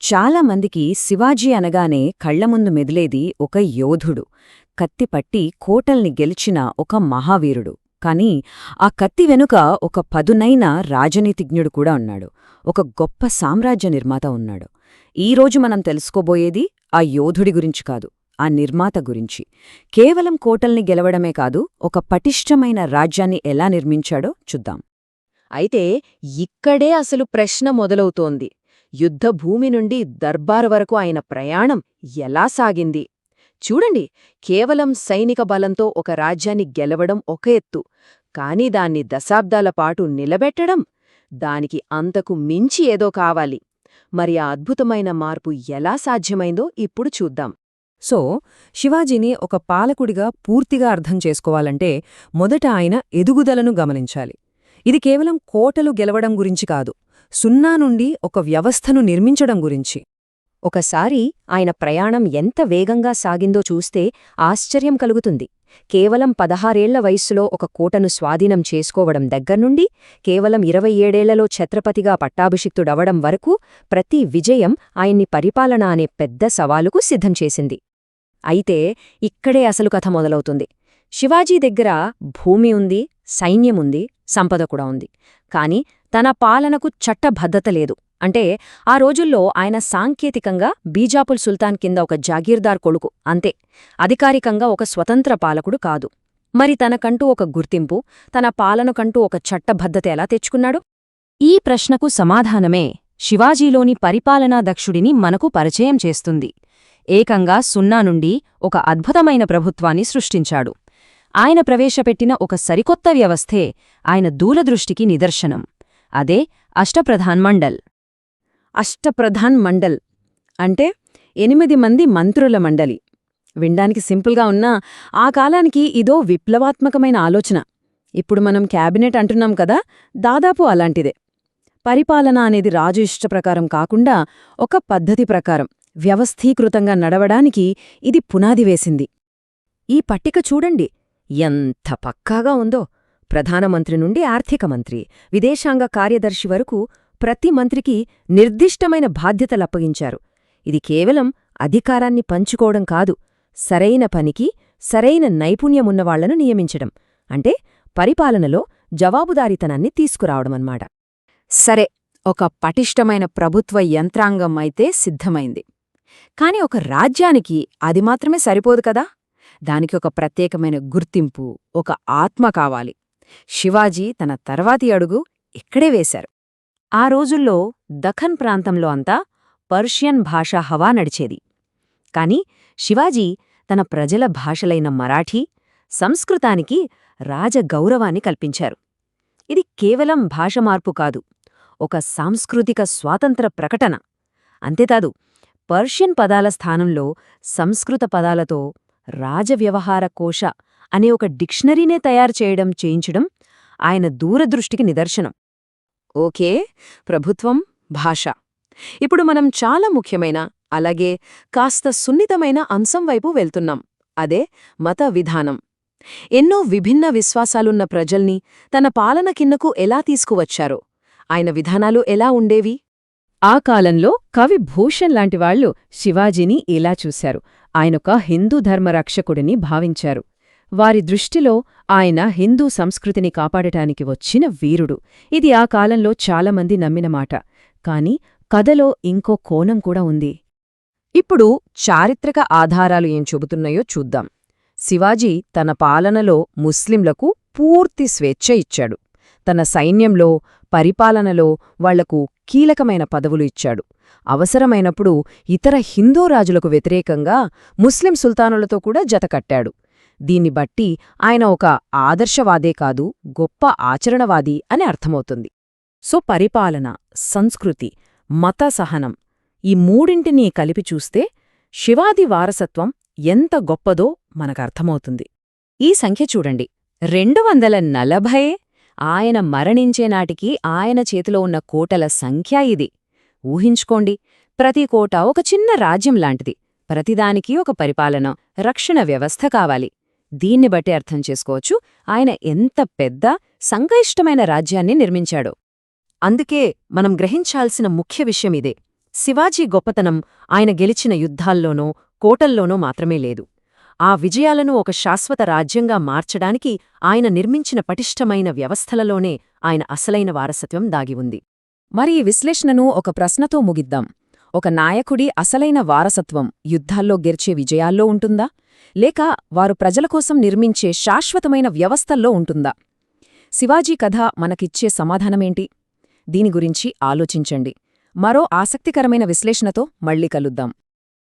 చాలామందికి శివాజీ అనగానే కళ్లముందు మెదిలేది ఒక యోధుడు, కత్తిపట్టి కోటల్ని గెలిచిన ఒక మహావీరుడు. కాని ఆ కత్తి వెనుక ఒక పదునైన రాజనీతిజ్ఞుడు కూడా ఉన్నాడు, ఒక గొప్ప సామ్రాజ్య నిర్మాత ఉన్నాడు. ఈరోజు మనం తెలుసుకోబోయేది ఆ యోధుడి గురించి కాదు, ఆ నిర్మాత గురించి. కేవలం కోటల్ని గెలవడమే కాదు, ఒక పటిష్టమైన రాజ్యాన్ని ఎలా నిర్మించాడో చూద్దాం. అయితే ఇక్కడే అసలు ప్రశ్న మొదలవుతోంది. యుద్ధభూమి నుండి దర్బారు వరకు ఆయన ప్రయాణం ఎలా సాగింది? చూడండి, కేవలం సైనిక బలంతో ఒక రాజ్యాన్ని గెలవడం ఒక ఎత్తు, కాని దాన్ని దశాబ్దాల పాటు నిలబెట్టడం, దానికి అంతకు మించి ఏదో కావాలి. మరి ఆ అద్భుతమైన మార్పు ఎలా సాధ్యమైందో ఇప్పుడు చూద్దాం. సో శివాజీని ఒక పాలకుడిగా పూర్తిగా అర్థం చేసుకోవాలంటే మొదట ఆయన ఎదుగుదలను గమనించాలి. ఇది కేవలం కోటలు గెలవడం గురించి కాదు, సున్నా నుండి ఒక వ్యవస్థను నిర్మించడం గురించి. ఒకసారి ఆయన ప్రయాణం ఎంత వేగంగా సాగిందో చూస్తే ఆశ్చర్యం కలుగుతుంది. కేవలం 16 వయస్సులో ఒక కోటను స్వాధీనం చేసుకోవడం దగ్గర్నుండి కేవలం 27 ఛత్రపతిగా పట్టాభిషిక్తుడవడం వరకు ప్రతి విజయం ఆయన్ని పరిపాలన అనే పెద్ద సవాలుకు సిద్ధం చేసింది. అయితే ఇక్కడే అసలు కథ మొదలవుతుంది. శివాజీ దగ్గర భూమి ఉంది, సైన్యముంది, సంపద కూడా ఉంది. కాని తన పాలనకు చట్టబద్ధత లేదు. అంటే ఆ రోజుల్లో ఆయన సాంకేతికంగా బీజాపుల్ సుల్తాన్ కింద ఒక జాగీర్దార్ కొడుకు అంతే, అధికారికంగా ఒక స్వతంత్ర పాలకుడు కాదు. మరి తనకంటూ ఒక గుర్తింపు, తన పాలనకంటూ ఒక చట్టబద్ధత ఎలా తెచ్చుకున్నాడు? ఈ ప్రశ్నకు సమాధానమే శివాజీలోని పరిపాలనా దక్షుడిని మనకు పరిచయం చేస్తుంది. ఏకంగా సున్నా నుండి ఒక అద్భుతమైన ప్రభుత్వాన్ని సృష్టించాడు. ఆయన ప్రవేశపెట్టిన ఒక సరికొత్త వ్యవస్థే ఆయన దూరదృష్టికి నిదర్శనం. అదే అష్టప్రధాన్ మండల్. అష్టప్రధాన్ మండల్ అంటే 8 మంది మంత్రుల మండలి. వినడానికి సింపుల్గా ఉన్నా ఆ కాలానికి ఇదో విప్లవాత్మకమైన ఆలోచన. ఇప్పుడు మనం క్యాబినెట్ అంటున్నాం కదా, దాదాపు అలాంటిదే. పరిపాలన అనేది రాజు ఇష్టప్రకారం కాకుండా ఒక పద్ధతి ప్రకారం వ్యవస్థీకృతంగా నడవడానికి ఇది పునాది వేసింది. ఈ పట్టిక చూడండి ఎంత పక్కాగా ఉందో. ప్రధానమంత్రి నుండి ఆర్థిక మంత్రి, విదేశాంగ కార్యదర్శి వరకు ప్రతి మంత్రికి నిర్దిష్టమైన బాధ్యతలప్పగించారు. ఇది కేవలం అధికారాన్ని పంచుకోవడం కాదు, సరైన పనికి సరైన నైపుణ్యమున్నవాళ్లను నియమించడం, అంటే పరిపాలనలో జవాబుదారీతనాన్ని తీసుకురావడమన్నమాట. సరే, ఒక పటిష్టమైన ప్రభుత్వ యంత్రాంగం అయితే సిద్ధమైంది. కాని ఒక రాజ్యానికి అది మాత్రమే సరిపోదు కదా, దానికి ఒక ప్రత్యేకమైన గుర్తింపు, ఒక ఆత్మ కావాలి. శివాజీ తన తర్వాతి అడుగు ఇక్కడే వేశారు. ఆ రోజుల్లో దఖన్ ప్రాంతంలో అంతా పర్షియన్ భాష హవా నడిచేది. కాని శివాజీ తన ప్రజల భాషలైన మరాఠీ, సంస్కృతానికి రాజగౌరవాన్ని కల్పించారు. ఇది కేవలం భాష మార్పు కాదు, ఒక సాంస్కృతిక స్వాతంత్ర ప్రకటన. అంతేకాదు, పర్షియన్ పదాల స్థానంలో సంస్కృత పదాలతో రాజవ్యవహార కోశ అనే ఒక డిక్షనరీనే తయారు చేయించడం ఆయన దూరదృష్టికి నిదర్శనం. ఓకే, ప్రభుత్వం, భాష. ఇప్పుడు మనం చాలా ముఖ్యమైన, అలాగే కాస్త సున్నితమైన అంశం వైపు వెళ్తున్నాం. అదే మత విధానం. ఎన్నో విభిన్న విశ్వాసాలున్న ప్రజల్ని తన పాలన కిందకు ఎలా తీసుకువచ్చారో, ఆయన విధానాలు ఎలా ఉండేవి? ఆ కాలంలో కవి భూషణ్ లాంటివాళ్లు శివాజీని ఇలా చూశారు. ఆయనొక హిందూ ధర్మరక్షకుడిని భావించారు. వారి దృష్టిలో ఆయన హిందూ సంస్కృతిని కాపాడటానికి వచ్చిన వీరుడు. ఇది ఆ కాలంలో చాలామంది నమ్మిన మాట. కాని కథలో ఇంకో కోణం కూడా ఉంది. ఇప్పుడు చారిత్రక ఆధారాలు ఏం చెబుతున్నాయో చూద్దాం. శివాజీ తన పాలనలో ముస్లింలకు పూర్తి స్వేచ్ఛ ఇచ్చాడు. తన సైన్యంలో, పరిపాలనలో వాళ్లకు కీలకమైన పదవులు ఇచ్చాడు. అవసరమైనప్పుడు ఇతర హిందూ రాజులకు వ్యతిరేకంగా ముస్లిం సుల్తానులతో కూడా జతకట్టాడు. దీన్ని బట్టి ఆయన ఒక ఆదర్శవాదే కాదు, గొప్ప ఆచరణవాది అని అర్థమవుతుంది. సో పరిపాలన, సంస్కృతి, మత సహనం, ఈ మూడింటినీ కలిపి చూస్తే శివాజీ వారసత్వం ఎంత గొప్పదో మనకర్థమవుతుంది. ఈ సంఖ్య చూడండి, 240. ఆయన మరణించే నాటికి ఆయన చేతిలో ఉన్న కోటల సంఖ్య ఇది. ఊహించుకోండి, ప్రతి కోట ఒక చిన్న రాజ్యం లాంటిది. ప్రతిదానికి ఒక పరిపాలన, రక్షణ వ్యవస్థ కావాలి. దీన్ని బట్టి అర్థం చేసుకోవచ్చు ఆయన ఎంత పెద్ద, సంక్లిష్టమైన రాజ్యాన్ని నిర్మించాడో. అందుకే మనం గ్రహించాల్సిన ముఖ్య విషయం ఇదే. శివాజీ గొప్పతనం ఆయన గెలిచిన యుద్ధాల్లోనో కోటల్లోనో మాత్రమే లేదు. ఆ విజయాలను ఒక శాశ్వత రాజ్యంగా మార్చడానికి ఆయన నిర్మించిన పటిష్టమైన వ్యవస్థలలోనే ఆయన అసలైన వారసత్వం దాగి ఉంది. మరి ఈ విశ్లేషణను ఒక ప్రశ్నతో ముగిద్దాం. ఒక నాయకుడి అసలైన వారసత్వం యుద్ధాల్లో గెలిచే విజయాల్లో ఉంటుందా, లేక వారు ప్రజల కోసం నిర్మించే శాశ్వతమైన వ్యవస్థల్లో ఉంటుందా? శివాజీ కథ మనకిచ్చే సమాధానమేంటి? దీని గురించి ఆలోచించండి. మరో ఆసక్తికరమైన విశ్లేషణతో మళ్ళీ కలుద్దాం.